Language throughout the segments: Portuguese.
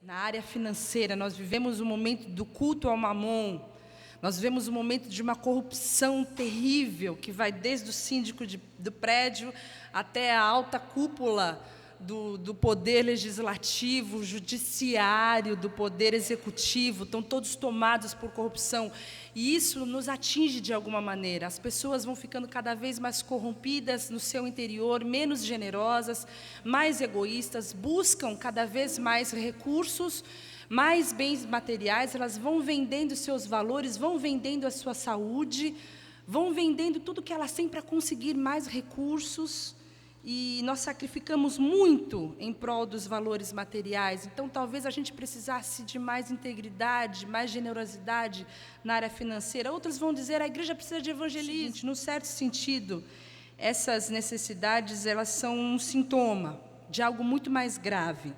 Na área financeira, nós vivemos um momento do culto ao mamon. Nós vivemos um momento de uma corrupção terrível, que vai desde o síndico do prédio até a alta cúpula do poder legislativo, judiciário, do poder executivo. Estão todos tomados por corrupção. E isso nos atinge de alguma maneira. As pessoas vão ficando cada vez mais corrompidas no seu interior, menos generosas, mais egoístas, buscam cada vez mais recursos, mais bens materiais. Elas vão vendendo seus valores, vão vendendo a sua saúde, vão vendendo tudo que elas têm para conseguir mais recursos. E nós sacrificamos muito em prol dos valores materiais. Então, talvez a gente precisasse de mais integridade, mais generosidade na área financeira. Outros vão dizer a igreja precisa de evangelismo. No certo sentido, essas necessidades elas são um sintoma de algo muito mais grave.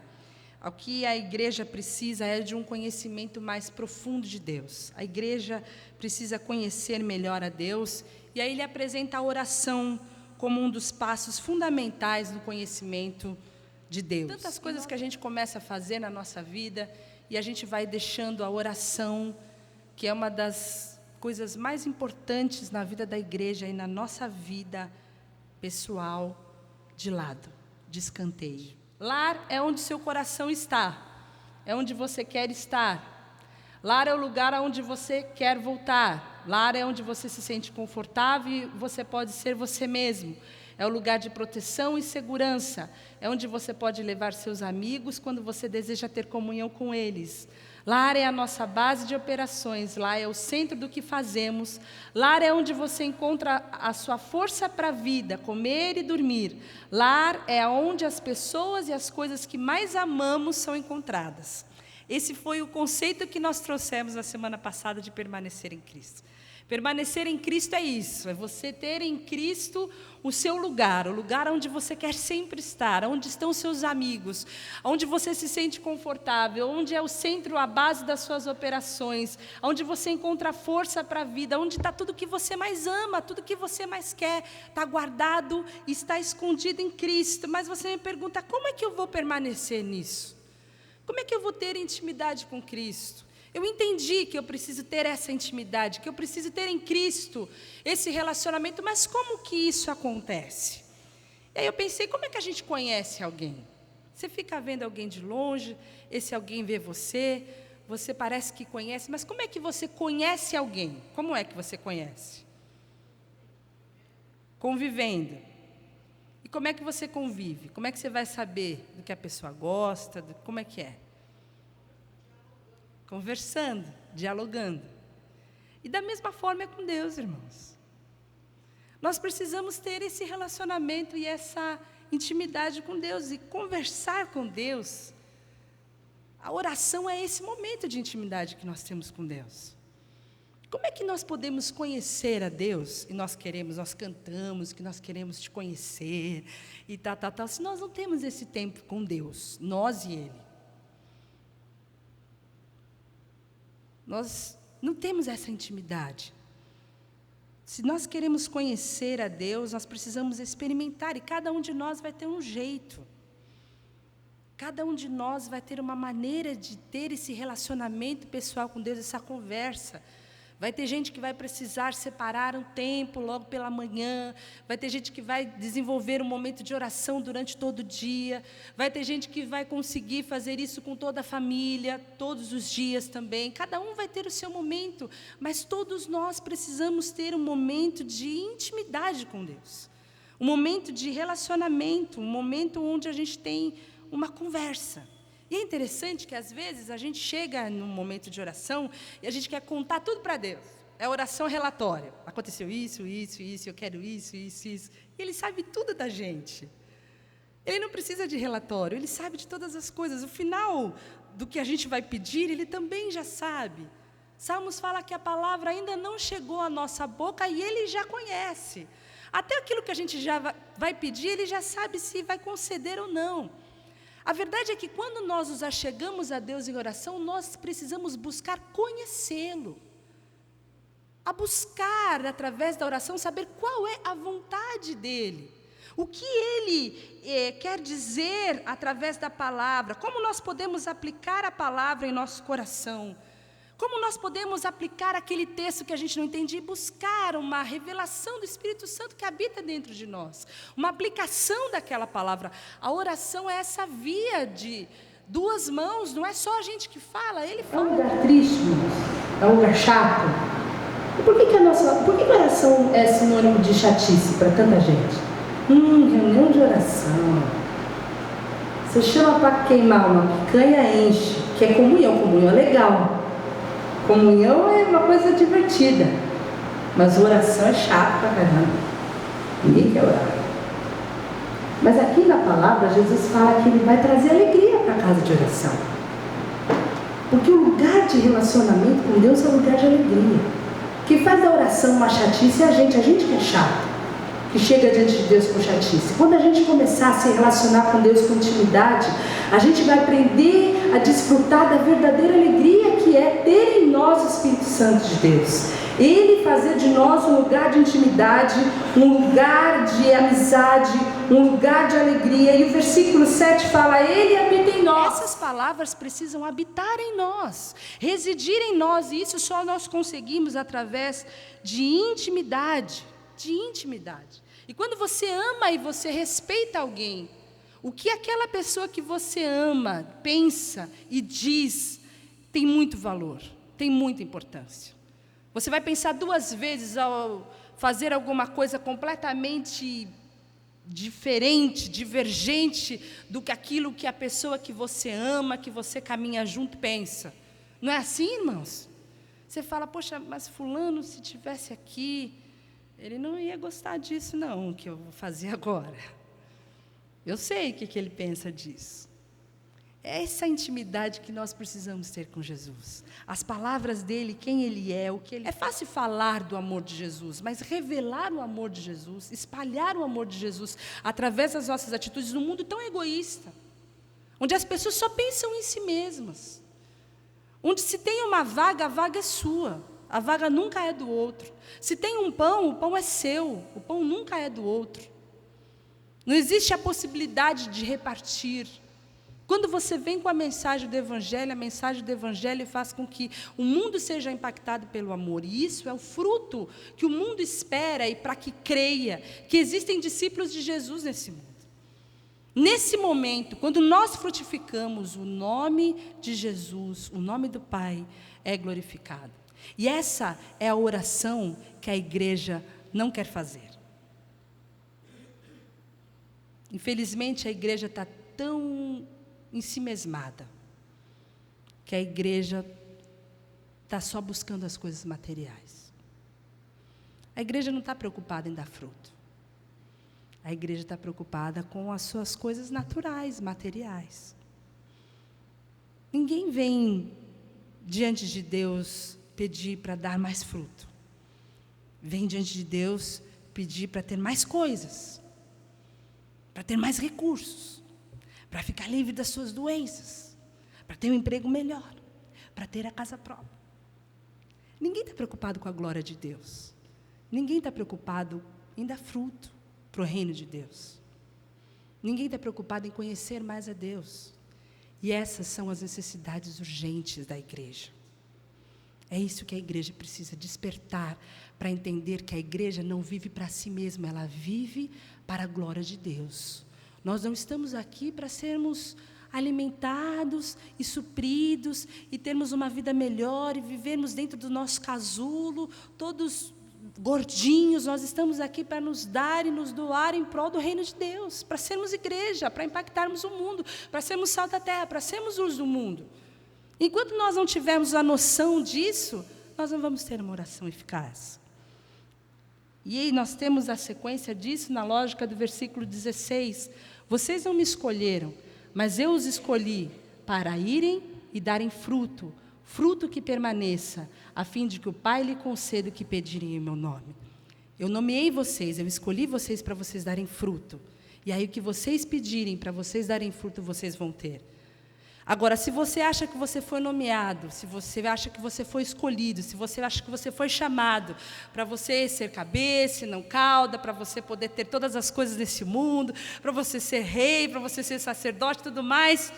O que a igreja precisa é de um conhecimento mais profundo de Deus. A igreja precisa conhecer melhor a Deus. E aí ele apresenta a oração como um dos passos fundamentais no conhecimento de Deus. Tantas coisas que a gente começa a fazer na nossa vida e a gente vai deixando a oração, que é uma das coisas mais importantes na vida da igreja e na nossa vida pessoal, de lado, de escanteio. Lar é onde seu coração está, é onde você quer estar. Lar é o lugar aonde você quer voltar. Lar é onde você se sente confortável e você pode ser você mesmo. É o lugar de proteção e segurança. É onde você pode levar seus amigos quando você deseja ter comunhão com eles. Lar é a nossa base de operações. Lá é o centro do que fazemos. Lar é onde você encontra a sua força para a vida, comer e dormir. Lar é onde as pessoas e as coisas que mais amamos são encontradas. Esse foi o conceito que nós trouxemos na semana passada de permanecer em Cristo. Permanecer em Cristo é isso, é você ter em Cristo o seu lugar, o lugar onde você quer sempre estar, onde estão seus amigos, onde você se sente confortável, onde é o centro, a base das suas operações, onde você encontra força para a vida, onde está tudo que você mais ama, tudo que você mais quer, está guardado, está escondido em Cristo. Mas você me pergunta, como é que eu vou permanecer nisso? Como é que eu vou ter intimidade com Cristo? Eu entendi que eu preciso ter essa intimidade, que eu preciso ter em Cristo esse relacionamento, mas como que isso acontece? E aí eu pensei, como é que a gente conhece alguém? Você fica vendo alguém de longe, esse alguém vê você, você parece que conhece, mas como é que você conhece alguém? Como é que você conhece? Convivendo. E como é que você convive? Como é que você vai saber do que a pessoa gosta? Como é que é? Conversando, dialogando. E da mesma forma é com Deus, irmãos. Nós precisamos ter esse relacionamento e essa intimidade com Deus e conversar com Deus. A oração é esse momento de intimidade que nós temos com Deus. Como é que nós podemos conhecer a Deus? E nós cantamos que nós queremos te conhecer e tal, se nós não temos esse tempo com Deus, nós e Ele. Nós não temos essa intimidade. Se nós queremos conhecer a Deus, nós precisamos experimentar, e cada um de nós vai ter um jeito. Cada um de nós vai ter uma maneira de ter esse relacionamento pessoal com Deus, essa conversa. Vai ter gente que vai precisar separar um tempo logo pela manhã. Vai ter gente que vai desenvolver um momento de oração durante todo o dia. Vai ter gente que vai conseguir fazer isso com toda a família, todos os dias também. Cada um vai ter o seu momento, mas todos nós precisamos ter um momento de intimidade com Deus. Um momento de relacionamento, um momento onde a gente tem uma conversa. E é interessante que, às vezes, a gente chega num momento de oração e a gente quer contar tudo para Deus. É oração relatória. Aconteceu isso, eu quero isso. E Ele sabe tudo da gente. Ele não precisa de relatório, Ele sabe de todas as coisas. O final do que a gente vai pedir, Ele também já sabe. Salmos fala que a palavra ainda não chegou à nossa boca e Ele já conhece. Até aquilo que a gente já vai pedir, Ele já sabe se vai conceder ou não. A verdade é que quando nós nos achegamos a Deus em oração, nós precisamos buscar conhecê-lo. A buscar, através da oração, saber qual é a vontade dEle. O que Ele quer dizer através da palavra? Como nós podemos aplicar a palavra em nosso coração? Como nós podemos aplicar aquele texto que a gente não entende e buscar uma revelação do Espírito Santo que habita dentro de nós? Uma aplicação daquela palavra. A oração é essa via de duas mãos, não é só a gente que fala, Ele fala. É um lugar triste, irmãos? É um lugar chato? E por que a oração é sinônimo de chatice para tanta gente? Reunião de oração. Você chama para queimar uma picanha, enche. Que é comunhão. Comunhão é legal. Comunhão é uma coisa divertida. Mas oração é chato pra caramba. Ninguém quer orar. Mas aqui na palavra, Jesus fala que Ele vai trazer alegria para a casa de oração. Porque o lugar de relacionamento com Deus é um lugar de alegria. O que faz da oração uma chatice é a gente que é chato, que chega diante de Deus com chatice. Quando a gente começar a se relacionar com Deus com intimidade, a gente vai aprender a desfrutar da verdadeira alegria que é ter em nós o Espírito Santo de Deus. Ele fazer de nós um lugar de intimidade, um lugar de amizade, um lugar de alegria. E o versículo 7 fala: Ele habita em nós. Essas palavras precisam habitar em nós, residir em nós, e isso só nós conseguimos através de intimidade. E quando você ama e você respeita alguém, o que aquela pessoa que você ama pensa e diz tem muito valor, tem muita importância. Você vai pensar duas vezes ao fazer alguma coisa completamente diferente, divergente do que aquilo que a pessoa que você ama, que você caminha junto, pensa. Não é assim, irmãos? Você fala: poxa, mas fulano, se estivesse aqui, ele não ia gostar disso não, que eu vou fazer agora. Eu sei o que ele pensa disso. É essa intimidade que nós precisamos ter com Jesus. As palavras dele, quem ele é, o que ele... É fácil falar do amor de Jesus, mas revelar o amor de Jesus, espalhar o amor de Jesus, através das nossas atitudes, num mundo tão egoísta, onde as pessoas só pensam em si mesmas, onde se tem uma vaga, a vaga é sua, a vaga nunca é do outro. Se tem um pão, o pão é seu, o pão nunca é do outro. Não existe a possibilidade de repartir. Quando você vem com a mensagem do Evangelho faz com que o mundo seja impactado pelo amor. E isso é o fruto que o mundo espera e para que creia que existem discípulos de Jesus nesse mundo. Nesse momento, quando nós frutificamos, o nome de Jesus, o nome do Pai, é glorificado. E essa é a oração que a igreja não quer fazer. Infelizmente, a igreja está tão ensimesmada, que a igreja está só buscando as coisas materiais. A igreja não está preocupada em dar fruto. A igreja está preocupada com as suas coisas naturais, materiais. Ninguém vem diante de Deus pedir para dar mais fruto. Vem diante de Deus pedir para ter mais coisas, para ter mais recursos, para ficar livre das suas doenças, para ter um emprego melhor, para ter a casa própria. Ninguém está preocupado com a glória de Deus. Ninguém está preocupado em dar fruto para o reino de Deus. Ninguém está preocupado em conhecer mais a Deus. E essas são as necessidades urgentes da igreja. É isso que a igreja precisa despertar, para entender que a igreja não vive para si mesma, ela vive para a glória de Deus. Nós não estamos aqui para sermos alimentados e supridos e termos uma vida melhor e vivermos dentro do nosso casulo, todos gordinhos. Nós estamos aqui para nos dar e nos doar em prol do reino de Deus, para sermos igreja, para impactarmos o mundo, para sermos sal da terra, para sermos luz do mundo. Enquanto nós não tivermos a noção disso, nós não vamos ter uma oração eficaz. E aí nós temos a sequência disso na lógica do versículo 16. Vocês não me escolheram, mas eu os escolhi para irem e darem fruto, fruto que permaneça, a fim de que o Pai lhe conceda o que pedirem em meu nome. Eu nomeei vocês, eu escolhi vocês para vocês darem fruto. E aí o que vocês pedirem para vocês darem fruto, vocês vão ter. Agora, se você acha que você foi nomeado, se você acha que você foi escolhido, se você acha que você foi chamado para você ser cabeça e não cauda, para você poder ter todas as coisas desse mundo, para você ser rei, para você ser sacerdote e tudo mais,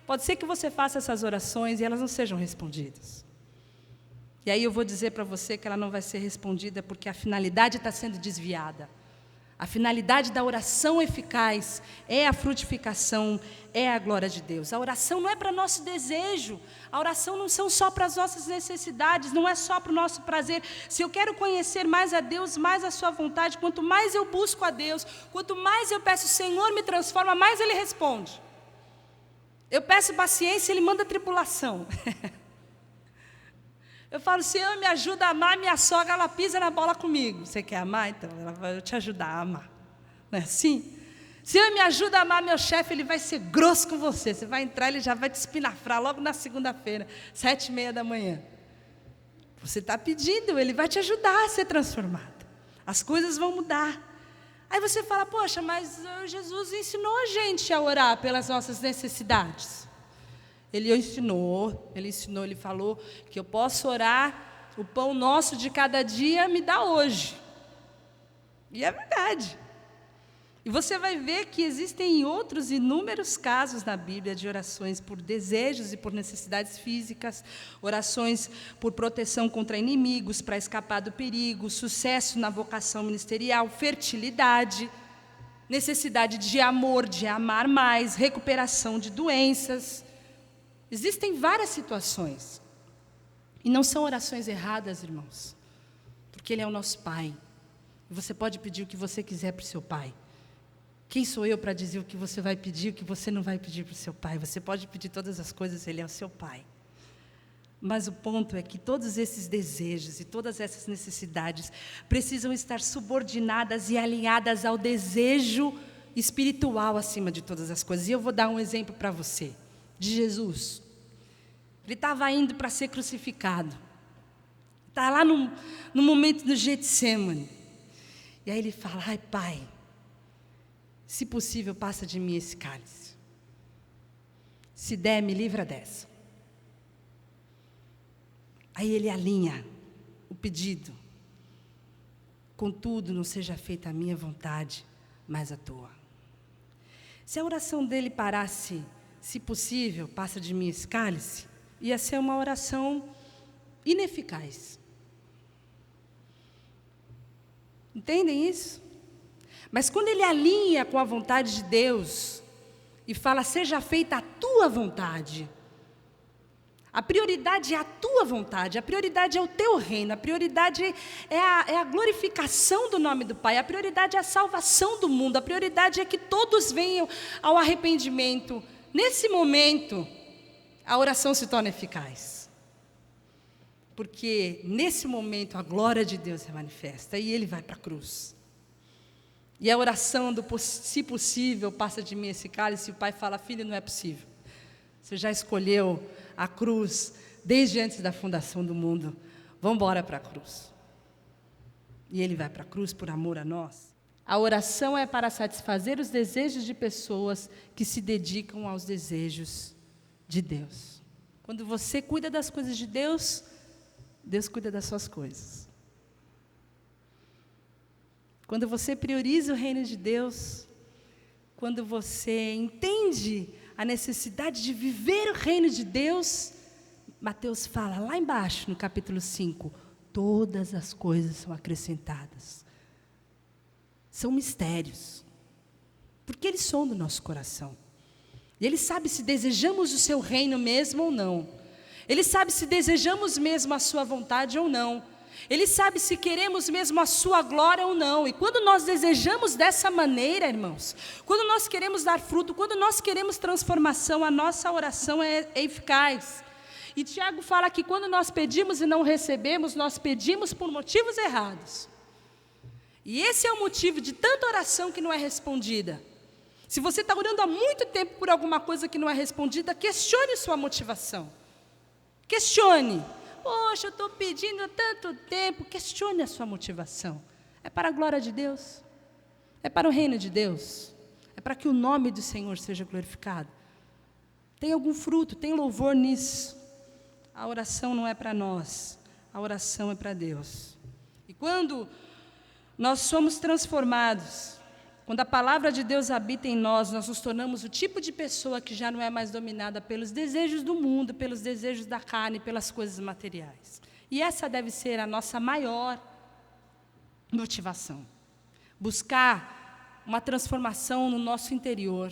pode ser que você faça essas orações e elas não sejam respondidas. E aí eu vou dizer para você que ela não vai ser respondida porque a finalidade está sendo desviada. A finalidade da oração eficaz é a frutificação, é a glória de Deus. A oração não é para nosso desejo, a oração não são só para as nossas necessidades, não é só para o nosso prazer. Se eu quero conhecer mais a Deus, mais a sua vontade, quanto mais eu busco a Deus, quanto mais eu peço, Senhor, me transforma, mais Ele responde. Eu peço paciência, Ele manda tribulação. Eu falo, Senhor, me ajuda a amar minha sogra, ela pisa na bola comigo. Você quer amar? Então, ela vai te ajudar a amar. Não é assim? Senhor, me ajuda a amar meu chefe, ele vai ser grosso com você. Você vai entrar, ele já vai te espinafrar logo na segunda-feira, 7h30 da manhã. Você está pedindo, ele vai te ajudar a ser transformado. As coisas vão mudar. Aí você fala, poxa, mas Jesus ensinou a gente a orar pelas nossas necessidades. Ele ensinou, ele falou que eu posso orar, o pão nosso de cada dia me dá hoje. E é verdade. E você vai ver que existem outros inúmeros casos na Bíblia de orações por desejos e por necessidades físicas, orações por proteção contra inimigos, para escapar do perigo, sucesso na vocação ministerial, fertilidade, necessidade de amor, de amar mais, recuperação de doenças. Existem várias situações. E não são orações erradas, irmãos. Porque Ele é o nosso Pai. E você pode pedir o que você quiser para o seu Pai. Quem sou eu para dizer o que você vai pedir, o que você não vai pedir para o seu Pai? Você pode pedir todas as coisas, Ele é o seu Pai. Mas o ponto é que todos esses desejos e todas essas necessidades precisam estar subordinadas e alinhadas ao desejo espiritual acima de todas as coisas. E eu vou dar um exemplo para você. De Jesus. Ele estava indo para ser crucificado. Está lá no momento do Getsemane. E aí ele fala, ai Pai, se possível passa de mim esse cálice. Se der, me livra dessa. Aí ele alinha o pedido. Contudo, não seja feita a minha vontade, mas a tua. Se a oração dele parasse, se possível, passa de mim esse cálice, ia ser uma oração ineficaz. Entendem isso? Mas quando ele alinha com a vontade de Deus e fala, seja feita a tua vontade, a prioridade é a tua vontade, a prioridade é o teu reino, a prioridade é a glorificação do nome do Pai, a prioridade é a salvação do mundo, a prioridade é que todos venham ao arrependimento. Nesse momento, a oração se torna eficaz. Porque nesse momento a glória de Deus se manifesta e Ele vai para a cruz. E a oração do se possível passa de mim esse cálice e o Pai fala, filho, não é possível. Você já escolheu a cruz desde antes da fundação do mundo. Vamos embora para a cruz. E Ele vai para a cruz por amor a nós. A oração é para satisfazer os desejos de pessoas que se dedicam aos desejos de Deus. Quando você cuida das coisas de Deus, Deus cuida das suas coisas. Quando você prioriza o reino de Deus, quando você entende a necessidade de viver o reino de Deus, Mateus fala lá embaixo no capítulo 5, todas as coisas são acrescentadas. São mistérios, porque eles são do nosso coração. E Ele sabe se desejamos o seu reino mesmo ou não. Ele sabe se desejamos mesmo a sua vontade ou não. Ele sabe se queremos mesmo a sua glória ou não. E quando nós desejamos dessa maneira, irmãos, quando nós queremos dar fruto, quando nós queremos transformação, a nossa oração é eficaz. E Tiago fala que quando nós pedimos e não recebemos, nós pedimos por motivos errados. E esse é o motivo de tanta oração que não é respondida. Se você está orando há muito tempo por alguma coisa que não é respondida, questione sua motivação. Questione. Poxa, eu estou pedindo há tanto tempo. Questione a sua motivação. É para a glória de Deus? É para o reino de Deus? É para que o nome do Senhor seja glorificado? Tem algum fruto, tem louvor nisso. A oração não é para nós, a oração é para Deus. E quando nós somos transformados, quando a palavra de Deus habita em nós, nós nos tornamos o tipo de pessoa que já não é mais dominada pelos desejos do mundo, pelos desejos da carne, pelas coisas materiais. E essa deve ser a nossa maior motivação. Buscar uma transformação no nosso interior,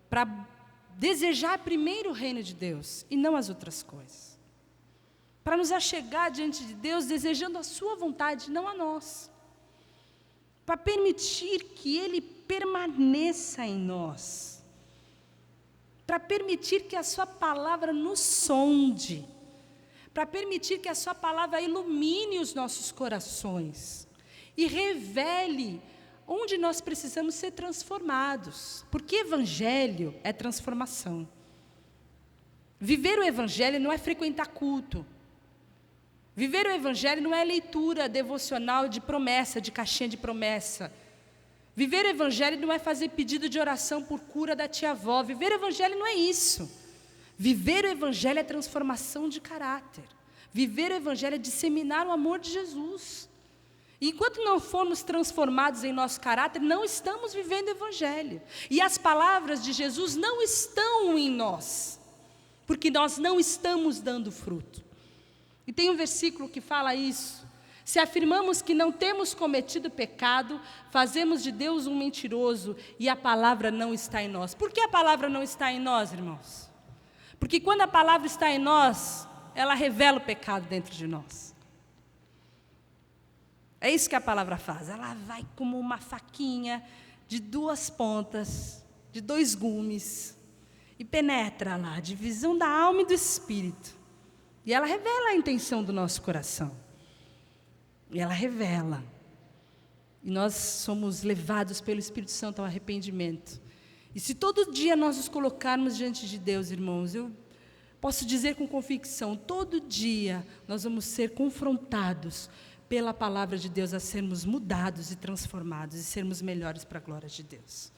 para desejar primeiro o reino de Deus e não as outras coisas. Para nos achegar diante de Deus desejando a sua vontade, não a nós. Para permitir que Ele permaneça em nós. Para permitir que a sua palavra nos sonde. Para permitir que a sua palavra ilumine os nossos corações. E revele onde nós precisamos ser transformados. Porque evangelho é transformação. Viver o evangelho não é frequentar culto. Viver o evangelho não é leitura devocional de promessa, de caixinha de promessa. Viver o evangelho não é fazer pedido de oração por cura da tia-avó. Viver o evangelho não é isso. Viver o evangelho é transformação de caráter. Viver o evangelho é disseminar o amor de Jesus. E enquanto não formos transformados em nosso caráter, não estamos vivendo o evangelho. E as palavras de Jesus não estão em nós, porque nós não estamos dando fruto. E tem um versículo que fala isso. Se afirmamos que não temos cometido pecado, fazemos de Deus um mentiroso e a palavra não está em nós. Por que a palavra não está em nós, irmãos? Porque quando a palavra está em nós, ela revela o pecado dentro de nós. É isso que a palavra faz. Ela vai como uma faquinha de 2 pontas, de 2 gumes, e penetra lá, a divisão da alma e do espírito. E ela revela a intenção do nosso coração. E ela revela. E nós somos levados pelo Espírito Santo ao arrependimento. E se todo dia nós nos colocarmos diante de Deus, irmãos, eu posso dizer com convicção, todo dia nós vamos ser confrontados pela palavra de Deus a sermos mudados e transformados e sermos melhores para a glória de Deus.